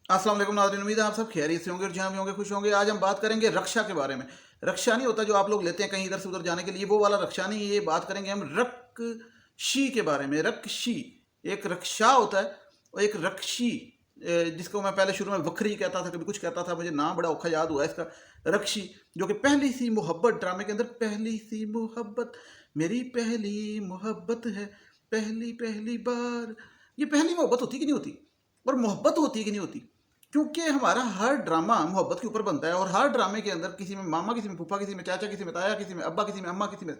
अस्सलाम वालेकुम नाज़रीन, उम्मीद है आप सब खैरियत से होंगे और जहाँ भी होंगे खुश होंगे। आज हम बात करेंगे रक्षा के बारे में। रक्षा नहीं होता जो आप लोग लेते हैं कहीं इधर से उधर जाने के लिए, वो वाला रक्षा नहीं। ये बात करेंगे हम रक्षी के बारे में। रक्षी एक रक्षा होता है और एक रक्षी, जिसको मैं पहले शुरू में वखरी कहता था, कभी कुछ कहता था, मुझे नाम बड़ा औखा याद हुआ है इसका। रक्षी जो कि पहली सी मोहब्बत, ड्रामे के अंदर पहली सी मोहब्बत, मेरी पहली मोहब्बत है, पहली पहली बार। ये पहली मोहब्बत होती कि नहीं होती, और मोहब्बत होती कि नहीं होती? क्योंकि हमारा हर ड्रामा मोहब्बत के ऊपर बनता है, और हर ड्रामे के अंदर किसी में मामा, किसी में फूफा, किसी में चाचा, किसी में ताया, किसी में अब्बा, किसी में अम्मा, किसी में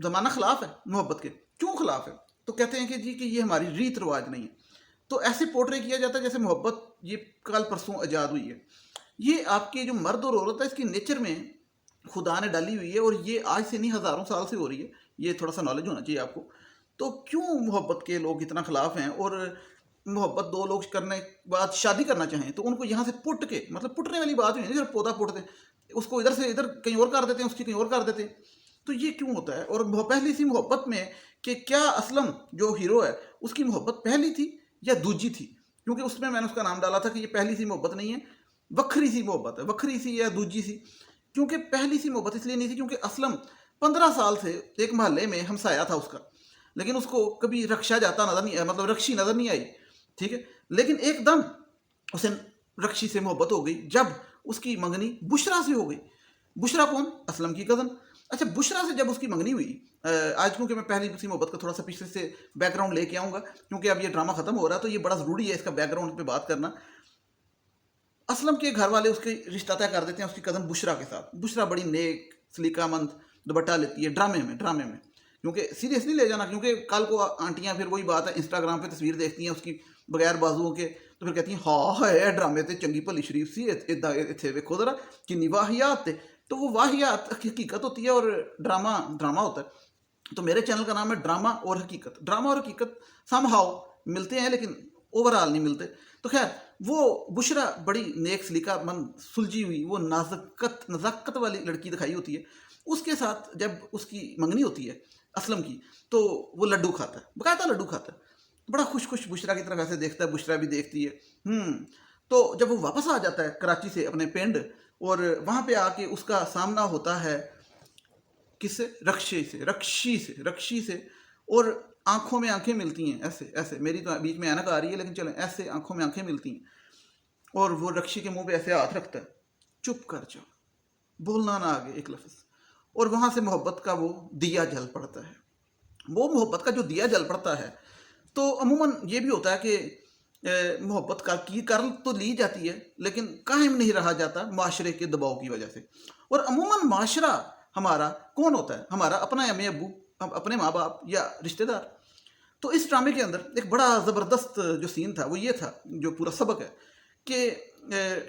ज़माना खिलाफ है मोहब्बत के। क्यों खिलाफ है? तो कहते हैं कि जी कि ये हमारी रीत रिवाज नहीं है। तो ऐसे पोर्ट्रे किया जाता है जैसे मोहब्बत ये कल परसों आज़ाद हुई है। ये आपके जो मर्द और औरत है इसकी नेचर में खुदा ने डाली हुई है, और ये आज से नहीं हज़ारों साल से हो रही है। ये थोड़ा सा नॉलेज होना चाहिए आपको। तो क्यों मोहब्बत के लोग इतना खिलाफ हैं, और मोहब्बत दो लोग करने के बाद शादी करना चाहें तो उनको यहाँ से पुट के, मतलब पुटने वाली बात नहीं है, पौधा पुटते उसको इधर से इधर कहीं और कर देते हैं, उसकी कहीं और कर देते हैं। तो ये क्यों होता है? और पहली सी मोहब्बत में कि क्या असलम जो हीरो है उसकी मोहब्बत पहली थी या दूजी थी? क्योंकि उसमें मैंने उसका नाम डाला था कि ये पहली सी मोहब्बत नहीं है, वखरी सी मोहब्बत है। वखरी सी या दूजी सी? क्योंकि पहली सी मोहब्बत इसलिए नहीं थी क्योंकि असलम 15 साल से एक मोहल्ले में हमसाया था उसका, लेकिन उसको कभी रक्षा जाता नजर नहीं, मतलब रक्षी नजर नहीं आई। ठीक है, लेकिन एकदम उसे रक्षी से मोहब्बत हो गई जब उसकी मंगनी बुशरा से हो गई। बुशरा कौन? असलम की कज़न। अच्छा, बुशरा से जब उसकी मंगनी हुई, आज क्योंकि मैं पहली उसी मोहब्बत का थोड़ा सा पीछे से बैकग्राउंड लेके आऊँगा, क्योंकि अब ये ड्रामा खत्म हो रहा है तो ये बड़ा ज़रूरी है इसका बैकग्राउंड पे बात करना। असलम के घर वाले उसके रिश्ता तय कर देते हैं उसकी कज़न बुशरा के साथ। बुशरा बड़ी नेक सलीकामंद, दुपट्टा लेती है ड्रामे में, क्योंकि सीरियस नहीं ले जाना, क्योंकि कल को आंटियां फिर वही बात है, इंस्टाग्राम पे तस्वीर देखती हैं उसकी बगैर बाजुओं के, तो फिर कहती हैं हाँ है ड्रामे ते चंगी भली शरीफ सी, इतने वेखो जरा किन्नी वाहियात। तो वो वाहियात हकीकत होती है और ड्रामा ड्रामा होता है। तो मेरे चैनल का नाम है ड्रामा और हकीकत। ड्रामा और हकीकत समहाउ मिलते हैं लेकिन ओवरऑल नहीं मिलते। तो खैर, वो बुशरा बड़ी नेक सलीकामंद, सुलझी हुई, वो नज़ाकत वाली लड़की दिखाई होती है। उसके साथ जब उसकी मंगनी होती है असलम की, तो वो लड्डू खाता है, बकायदा लड्डू खाता है, बड़ा खुश खुश बुशरा की तरफ ऐसे देखता है, बुशरा भी देखती है। तो जब वो वापस आ जाता है कराची से अपने पिंड, और वहाँ पे आके उसका सामना होता है किससे? रक्षी से। और आंखों में आंखें मिलती हैं, ऐसे ऐसे, मेरी तो बीच में ऐनक आ रही है लेकिन चलो, ऐसे आंखों में आंखें मिलती हैं, और वो रक्षी के मुंह पे ऐसे हाथ रखता है, चुप कर जाओ, बोलना ना आगे एक लफ्ज़। और वहाँ से मोहब्बत का वो दिया जल पड़ता है। वो मोहब्बत का जो दिया जल पड़ता है, तो अमूमन ये भी होता है कि मोहब्बत कर तो ली जाती है लेकिन कायम नहीं रहा जाता माशरे के दबाव की वजह से। और अमूमन माशरा हमारा कौन होता है? हमारा अपना अम्मी अब्बू, अपने माँ बाप या रिश्तेदार। तो इस ड्रामे के अंदर एक बड़ा ज़बरदस्त जो सीन था वो ये था, जो पूरा सबक है कि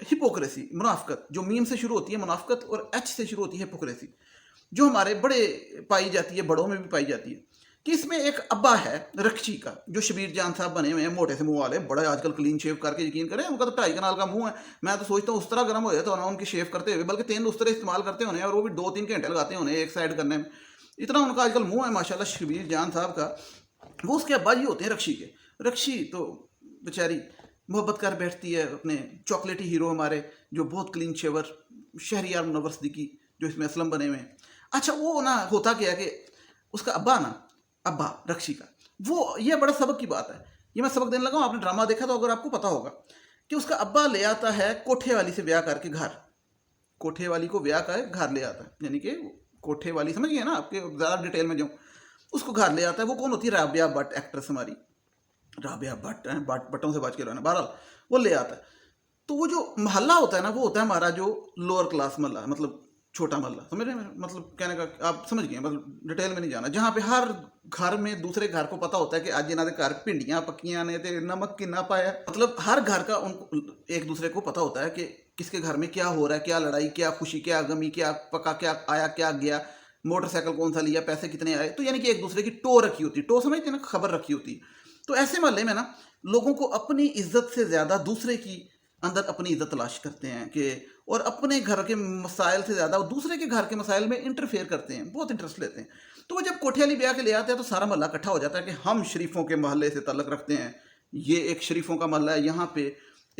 हिपोक्रेसी, मुनाफकत, जो मीम से शुरू होती है मुनाफकत और एच से शुरू होती है हिपोक्रेसी, जो हमारे बड़े पाई जाती है, बड़ों में भी पाई जाती है। कि इसमें एक अब्बा है रक्षी का, जो शबीर जान साहब बने हुए हैं, मोटे से मुंह वाले, बड़े आजकल क्लीन शेव करके, यकीन करें उनका तो 2.5 कनाल का मुंह है। मैं तो सोचता हूँ उस तरह गर्म हो जाता होना उनकी शेव करते हुए, बल्कि 3 उस तरह इस्तेमाल करते होने, और वो भी 2-3 घंटे लगाते होने एक साइड करने में। इतना उनका आजकल मुंह है माशाल्लाह शबीर जान साहब का। वो उसके अब्बा जी होते हैं रक्षी के। रक्षी तो बेचारी मोहब्बत कर बैठती है अपने चॉकलेटी हीरो हमारे, जो बहुत क्लीन शेवर, शहरियार मुनव्वर सिद्दीकी, जो इसमें असलम बने हुए हैं। अच्छा, वो ना होता क्या है कि उसका अब्बा रक्षी का, वो ये बड़ा सबक की बात है। ये मैं सबक देने लगा हूँ, आपने ड्रामा देखा तो अगर आपको पता होगा कि उसका अब्बा ले आता है कोठे वाली से ब्याह करके घर, कोठे वाली को ब्याह कर घर ले आता है, यानी कि कोठे वाली समझिए ना, आपके ज़्यादा डिटेल में जाऊँ, उसको घर ले आता है। वो कौन होती है? राबिया भट्ट, एक्ट्रेस हमारी राबिया भट्ट है, बटों से बच के रहना, बहरहाल वो ले आता है। तो वो जो मोहल्ला होता है ना, वो होता है हमारा जो लोअर क्लास मोहल्ला, मतलब छोटा मोहल्ला, समझ रहे हैं? मतलब कहने का आप समझ गए, मतलब डिटेल में नहीं जाना, जहाँ पे हर घर में दूसरे घर को पता होता है कि आज इन्होंने घर भिंडियाँ पक्कियाँ ने ते नमक कितना पाया। मतलब हर घर का उनको एक दूसरे को पता होता है कि किसके घर में क्या हो रहा है, क्या लड़ाई, क्या खुशी, क्या गमी, क्या पका, क्या आया, क्या गया, मोटरसाइकिल कौन सा लिया, पैसे कितने आए। तो यानी कि एक दूसरे की टो रखी होती, टो समझते हैं ना, खबर रखी होती। तो ऐसे मोहल्ले में ना लोगों को अपनी इज्जत से ज़्यादा दूसरे की अंदर अपनी इज्जत तलाश करते हैं कि, और अपने घर के मसाइल से ज़्यादा दूसरे के घर के मसाइल में इंटरफेयर करते हैं, बहुत इंटरेस्ट लेते हैं। तो वो जब कोठे वाली ब्याह के ले आते हैं तो सारा मोहल्ला इकट्ठा हो जाता है कि हम शरीफों के मोहल्ले से ताल्लुक़ रखते हैं, ये एक शरीफों का मोहल्ला है, यहाँ पे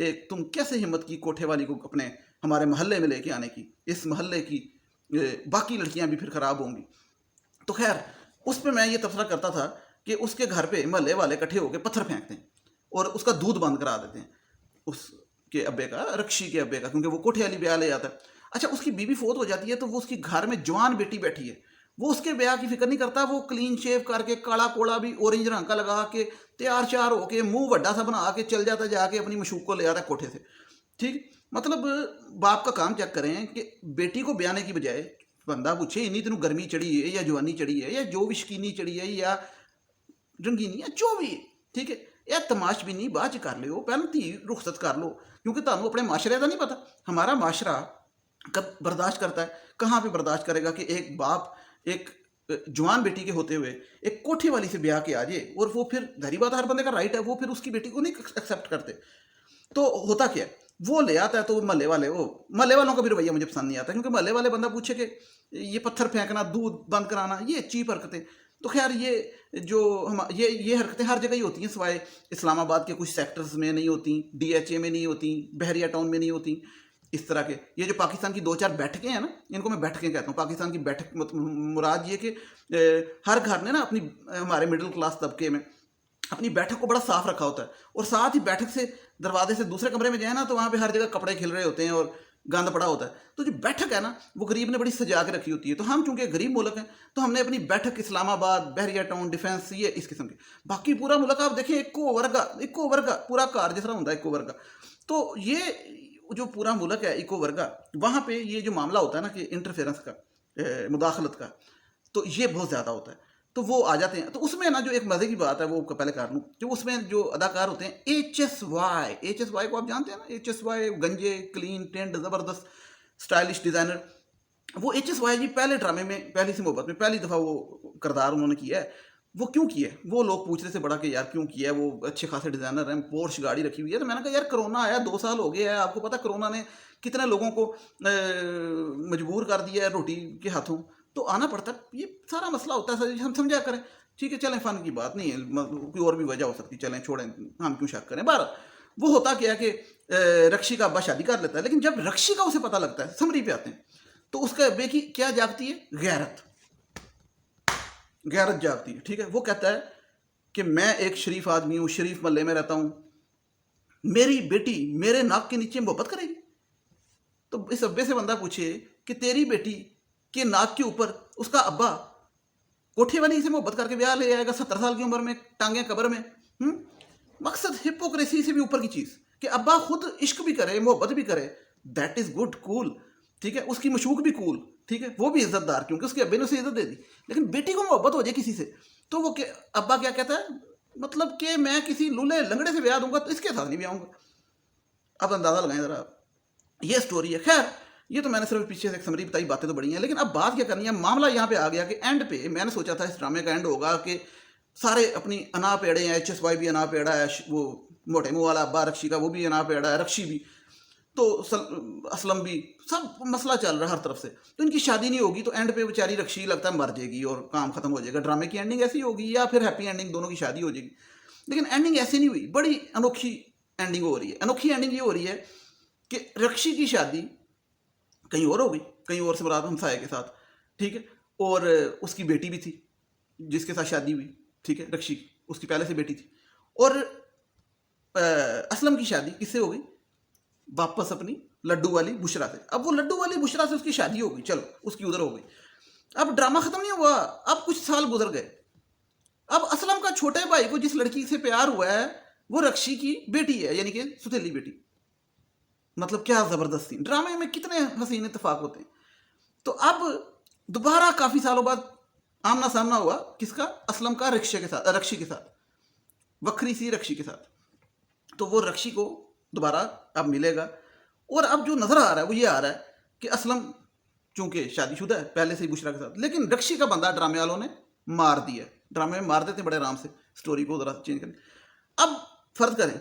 एक तुम कैसे हिम्मत की कोठे वाली को अपने हमारे मोहल्ले में लेके आने की, इस मोहल्ले की बाकी लड़कियां भी फिर खराब होंगी। तो खैर उस पर मैं ये तबसरा करता था कि उसके घर पे मोहल्ले वाले इकट्ठे होकर पत्थर फेंकते हैं और उसका दूध बंद करा देते हैं, उसके अब्बे का, रक्षी के अब्बे का, क्योंकि वो कोठे वाली ब्याह ले जाता है। अच्छा, उसकी बीवी फोत हो जाती है तो वो उसकी घर में जवान बेटी बैठी है, वो उसके ब्याह की फिक्र नहीं करता, वो क्लीन शेव करके काला कोड़ा भी ऑरेंज रंग का लगा के तैयार श्यार होके मुंह बड़ा सा बना के चल जाता, जाके अपनी मशूक को ले आता है कोठे से। ठीक, मतलब बाप का काम चेक करें कि बेटी को ब्याहने की बजाय बंदा पूछे इन्नी तेन गर्मी चढ़ी है या जवानी चढ़ी है या जो भी शकीनी चढ़ी है या रंगीनी या जो भी है, ठीक है, या तमाशबीनी बाद च कर लो, पहले धी रुखसत कर लो, क्योंकि तुहानू अपने माशरे का नहीं पता हमारा माशरा कब बर्दाश्त करता है, कहाँ पे बर्दाश्त करेगा कि एक बाप एक जवान बेटी के होते हुए एक कोठे वाली से ब्याह के आ जाए, और वो फिर धरी बात हर बंदे का राइट है, वो फिर उसकी बेटी को नहीं एक्सेप्ट करते। तो होता क्या है, वो ले आता है तो महल्ले वाले, वो महल्ले वालों का भी रवैया मुझे पसंद नहीं आता, क्योंकि महल्ले वाले बंदा पूछे कि ये पत्थर फेंकना, दूध बंद कराना, ये चीप हरकतें। तो खैर ये जो हम ये हरकतें हर जगह ही होती हैं, सिवाय इस्लामाबाद के कुछ सेक्टर्स में नहीं होती, DHA में नहीं होती, बहरिया टाउन में नहीं होती, इस तरह के। ये जो पाकिस्तान की 2-4 बैठकें हैं ना, इनको मैं बैठकें कहता हूँ। पाकिस्तान की बैठक मुराद ये कि हर घर ने ना अपनी, हमारे मिडिल क्लास तबके में अपनी बैठक को बड़ा साफ रखा होता है, और साथ ही बैठक से दरवाजे से दूसरे कमरे में जाए ना तो वहाँ पे हर जगह कपड़े खिल रहे होते हैं और गंद पड़ा होता है। तो जो बैठक है ना वो गरीब ने बड़ी सजा के रखी होती है। तो हम चूंकि गरीब मुल्क हैं तो हमने अपनी बैठक इस्लामाबाद, बहरिया टाउन, डिफेंस, ये इस किस्म की। बाकी पूरा मुल्क आप देखें इक्को वर्गा पूरा कार जिस तरह होता है इक्को वर्गा। तो ये जो पूरा मुल्क है इक्को वर्गा, वहाँ पे ये जो मामला होता है ना कि इंटरफेरेंस का, मुदाखलत का, तो ये बहुत ज़्यादा होता है। तो वो आ जाते हैं। तो उसमें ना जो एक मज़े की बात है वो पहले कर लूँ, जो उसमें जो अदाकार होते हैं HSY को आप जानते हैं ना, HSY गंजे, क्लीन, टेंड, ज़बरदस्त, स्टाइलिश डिज़ाइनर। वो HSY जी पहले ड्रामे में, पहली सी मोहब्बत में पहली दफ़ा वो किरदार उन्होंने किया है। वो क्यों किया है, वो लोग पूछ रहे थे बड़ा कि यार क्यों किया है, वो अच्छे खासे डिज़ाइनर हैं, पोर्श गाड़ी रखी हुई है। तो मैंने कहा यार कोरोना आया, 2 साल हो गए हैं, आपको पता कोरोना ने कितने लोगों को मजबूर कर दिया है रोटी के हाथों, तो आना पड़ता है। ये सारा मसला होता है, हम समझा करें, ठीक है, चलें, फ़न की बात नहीं है, कोई और भी वजह हो सकती, चलें छोड़ें, हम क्यों शक करें। बार वो होता क्या है कि रक्षी का अब्बा शादी कर लेता है, लेकिन जब रक्षी का उसे पता लगता है, समरी पे आते हैं, तो उसका अब्बे की क्या जागती है, गैरत जागती है। ठीक है, वो कहता है कि मैं एक शरीफ आदमी हूँ, शरीफ महल्ले में रहता हूँ, मेरी बेटी मेरे नाक के नीचे मोहब्बत करेगी। तो इस अब्बे से बंदा पूछे कि तेरी बेटी के नाक के ऊपर उसका अब्बा कोठे वाली से मोहब्बत करके ब्याह ले आएगा 70 साल की उम्र में, टांगे कब्र में। मकसद हिपोक्रेसी से भी ऊपर की चीज़ कि अब्बा खुद इश्क भी करे, मोहब्बत भी करे, दैट इज़ गुड, कूल, ठीक है, उसकी मशूक भी कूल, ठीक है, वो भी इज्जतदार, क्योंकि उसके अब्बे ने उसे इज्जत दे दी। लेकिन बेटी को मोहब्बत हो जाए किसी से, तो वो अब्बा क्या कहता है, मतलब कि मैं किसी लूले लंगड़े से ब्याह दूंगा तो इसके साथ नहीं ब्याहूंगा। अब अंदाजा लगाएं जरा, ये स्टोरी है। खैर ये तो मैंने सिर्फ पीछे से एक समरी बताई, बातें तो बड़ी हैं, लेकिन अब बात क्या करनी है, मामला यहाँ पे आ गया कि एंड पे मैंने सोचा था इस ड्रामे का एंड होगा कि सारे अपनी अना पेड़े हैं, HSY भी अना पेड़ा है, वो मोटे मुँह वाला अब्बा रक्षी का वो भी अना पेड़ा है, रक्षी भी, तो असलम भी, सब मसला चल रहा है हर तरफ से। तो इनकी शादी नहीं होगी, तो एंड पे बेचारी रक्षी लगता है मर जाएगी और काम खत्म हो जाएगा। ड्रामे की एंडिंग ऐसी होगी या फिर हैप्पी एंडिंग, दोनों की शादी हो जाएगी। लेकिन एंडिंग ऐसी नहीं हुई, बड़ी अनोखी एंडिंग हो रही है। अनोखी एंडिंग ये हो रही है कि रक्षी की शादी कहीं और हो गई, कहीं और से बरात हमसाए के साथ, ठीक है, और उसकी बेटी भी थी जिसके साथ शादी हुई, ठीक है, रक्षी की, उसकी पहले से बेटी थी। और असलम की शादी किससे हो गई, वापस अपनी लड्डू वाली बुशरा से। अब वो लड्डू वाली बुशरा से उसकी शादी हो गई, चलो उसकी उधर हो गई। अब ड्रामा खत्म नहीं हुआ, अब कुछ साल गुजर गए। अब असलम का छोटे भाई को जिस लड़की से प्यार हुआ है वो रक्षी की बेटी है, यानी कि सुथेली बेटी। मतलब क्या जबरदस्त सीन, ड्रामे में कितने हसीन इत्तेफाक होते हैं। तो अब दोबारा काफी सालों बाद आमना सामना हुआ किसका, असलम का रक्षी के साथ, वक्री सी रक्षी के साथ। तो वो रक्षी को दोबारा अब मिलेगा, और अब जो नजर आ रहा है वो ये आ रहा है कि असलम चूंकि शादीशुदा है पहले से ही बुशरा के साथ, लेकिन रक्षी का बंदा ड्रामे वालों ने मार दिया। ड्रामे में मार देते बड़े आराम से, स्टोरी को जरा चेंज करें। अब फर्ज करें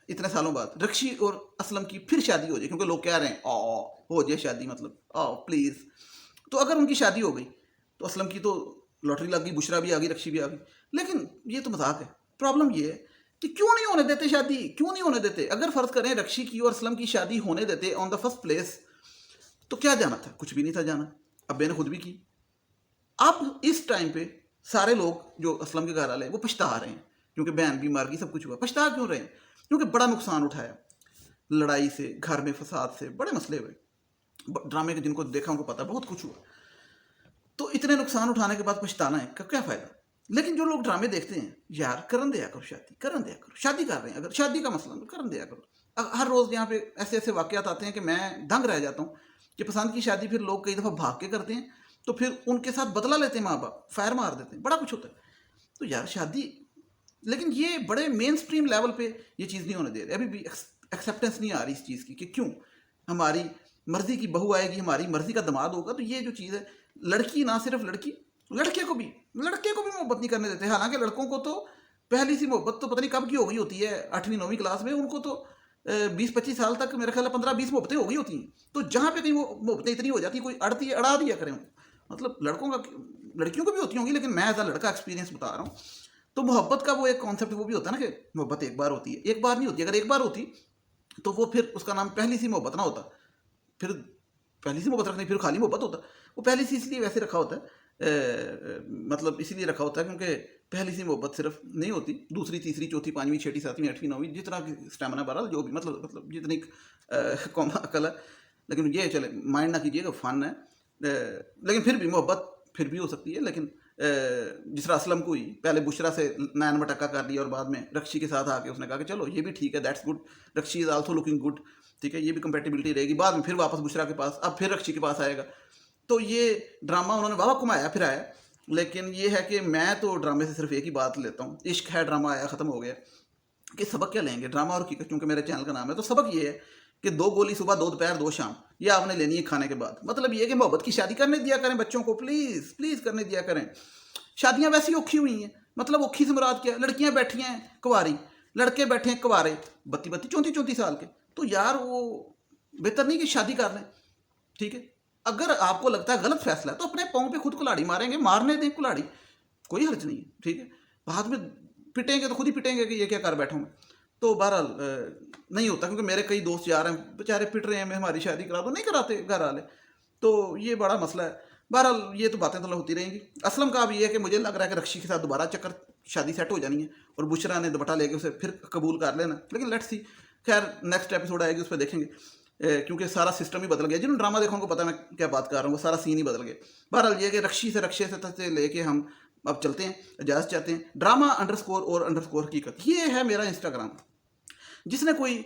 इतने सालों बाद रक्षी और असलम की फिर शादी हो जाए, क्योंकि लोग कह रहे हैं हो जाए शादी, मतलब प्लीज़। तो अगर उनकी शादी हो गई तो असलम की तो लॉटरी लग गई, बुशरा भी आ गई, रक्षी भी आ गई। लेकिन ये तो मजाक है। प्रॉब्लम ये है कि क्यों नहीं होने देते शादी, क्यों नहीं होने देते। अगर फर्ज करें रक्षी की और असलम की शादी होने देते ऑन द फर्स्ट प्लेस, तो क्या जाना था, कुछ भी नहीं था जाना। अब्बे ने खुद भी की। अब इस टाइम पे सारे लोग जो असलम के घर वाले वो पछता रहे हैं, क्योंकि बहन भी मर गई, सब कुछ हुआ। पछता क्यों रहे हैं? क्योंकि बड़ा नुकसान उठाया, लड़ाई से, घर में फसाद से, बड़े मसले हुए। ड्रामे के जिनको देखा उनको पता, बहुत कुछ हुआ। तो इतने नुकसान उठाने के बाद पछताना है, क्या फायदा। लेकिन जो लोग ड्रामे देखते हैं, यार करन दिया करो शादी, करन दिया करो, शादी कर रहे हैं अगर शादी का मसला, करन दिया करो। हर रोज यहाँ पे ऐसे ऐसे वाकयात आते हैं कि मैं दंग रह जाता हूँ कि पसंद की शादी फिर लोग कई दफा भाग के करते हैं, तो फिर उनके साथ बदला लेते हैं, माँ बाप फायर मार देते हैं, बड़ा कुछ होता है। तो यार शादी, लेकिन ये बड़े मेन स्ट्रीम लेवल पे ये चीज़ नहीं होने दे रही, अभी भी एक्सेप्टेंस नहीं आ रही इस चीज़ की कि क्यों हमारी मर्जी की बहू आएगी, हमारी मर्जी का दामाद होगा। तो ये जो चीज़ है, लड़की ना सिर्फ लड़की, लड़के को भी मोहब्बत नहीं करने देते। हालांकि लड़कों को तो पहली सी मोहब्बत तो पता नहीं कब की हो गई होती है, 8वीं 9वीं क्लास में, उनको तो 20-25 साल तक मेरे ख्याल 15-20 मोहब्बतें हो गई होती हैं। तो जहाँ पे कहीं वो मोहब्बतें इतनी हो जाती, कोई अड़ती है, अड़ा दिया करें उनको। मतलब लड़कों का, लड़कियों को भी होती होंगी, लेकिन मैं एज अ लड़का एक्सपीरियंस बता रहा हूँ। तो मोहब्बत का वो एक कॉन्सेप्ट वो भी होता है ना कि मोहब्बत एक बार होती है, एक बार नहीं होती। अगर एक बार होती तो वो फिर उसका नाम पहली सी मोहब्बत ना होता, फिर पहली सी मोहब्बत रखनी, फिर खाली मोहब्बत होता। वो पहली सी इसलिए वैसे रखा होता है, मतलब इसीलिए रखा होता है क्योंकि पहली सी मोहब्बत सिर्फ नहीं होती, दूसरी, तीसरी, चौथी, 5वीं, 6वीं, 7वीं, 8वीं, 9वीं, जितना स्टेमिना बहरहाल जो भी, मतलब जितनी कौम अकल है। लेकिन ये चले माइंड ना कीजिएगा, फन है। लेकिन फिर भी मोहब्बत फिर भी हो सकती है। लेकिन जिस तरह असलम को ही पहले बुशरा से नैन मटक्का कर लिया और बाद में रक्षी के साथ आके उसने कहा कि चलो ये भी ठीक है, that's good, Rakshi is also looking good, ठीक है, ये भी कंपेटिबिलिटी रहेगी। बाद में फिर वापस बुशरा के पास, अब फिर रक्षी के पास आएगा। तो ये ड्रामा उन्होंने वाह घुमाया फिर आया। लेकिन ये है कि मैं तो ड्रामे से सिर्फ एक ही बात लेता हूँ, इश्क है, ड्रामा आया, ख़त्म हो गया, कि सबक क्या लेंगे ड्रामा और हकीकत, क्योंकि मेरे चैनल का नाम है। तो सबक ये है कि 2 गोली सुबह, 2 दोपहर, 2 शाम, ये आपने लेनी है खाने के बाद। मतलब ये है कि मोहब्बत की शादी करने दिया करें बच्चों को, प्लीज़ प्लीज़ करने दिया करें। शादियां वैसी औखी हुई हैं, मतलब औखी से मुराद क्या है, लड़कियां बैठी हैं कुंवारी, लड़के बैठे हैं कुंवारे, 32-32, 34-34 साल के। तो यार वो बेहतर नहीं कि शादी कर लें, ठीक है। अगर आपको लगता है गलत फैसला है तो अपने पाँव पे खुद कुल्हाड़ी मारेंगे, मारने दें कुल्हाड़ी, कोई हर्ज नहीं है, ठीक है। बाद में पिटेंगे तो खुद ही पिटेंगे कि ये क्या कर बैठा हूँ। तो बहरहाल नहीं होता, क्योंकि मेरे कई दोस्त यार हैं बेचारे पिट रहे हैं, मैं हमारी शादी करा दो, नहीं कराते घर वाले। तो ये बड़ा मसला है। बहरहाल ये तो बातें तो होती रहेंगी। असलम का अब ये है कि मुझे लग रहा है कि रक्षी के साथ दोबारा चक्कर, शादी सेट हो जानी है और बुशरा ने दुपट्टा लेके उसे फिर कबूल कर लेना। लेकिन लेट्स सी, खैर नेक्स्ट एपिसोड आएगी उस पर देखेंगे, क्योंकि सारा सिस्टम ही बदल गया। जिन्होंने ड्रामा देखा उनको पता मैं क्या बात कर रहा हूँ, वो सारा सीन ही बदल गया। बहरहाल ये कि रक्षी से रक्षे से लेके हम अब चलते हैं, इजाज़त चाहते हैं। ड्रामा _और_ हकीकत, ये है मेरा इंस्टाग्राम। जिसने कोई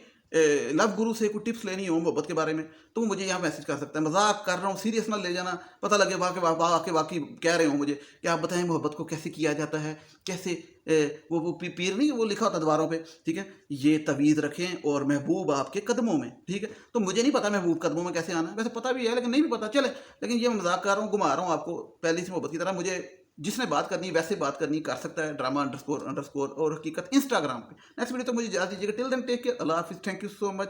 लव गुरु से कोई टिप्स लेनी हो मोहब्बत के बारे में, तो मुझे यहाँ मैसेज कर सकता है। मजाक कर रहा हूँ, सीरियस ना ले जाना, पता लगे वाकई कह रहे हो मुझे कि आप बताएं मोहब्बत को कैसे किया जाता है, कैसे वो पीर नहीं, वो लिखा होता दीवारों पे, ठीक है, ये तवीज़ रखें और महबूब आपके कदमों में, ठीक है। तो मुझे नहीं पता महबूब कदमों में कैसे आना है, वैसे पता भी है लेकिन नहीं भी पता चले। लेकिन ये मैं मजाक कर रहा हूँ, घुमा रहा हूँ आपको पहली सी मोहब्बत की तरह। मुझे जिसने बात करनी है वैसे बात करनी कर सकता है, ड्रामा _और हकीकत इंस्टाग्राम पे। नेक्स्ट वीडियो तो मुझे इजाज़त दीजिएगा। टिल देन टेक केयर, अल्लाह हाफिज़, थैंक यू सो मच।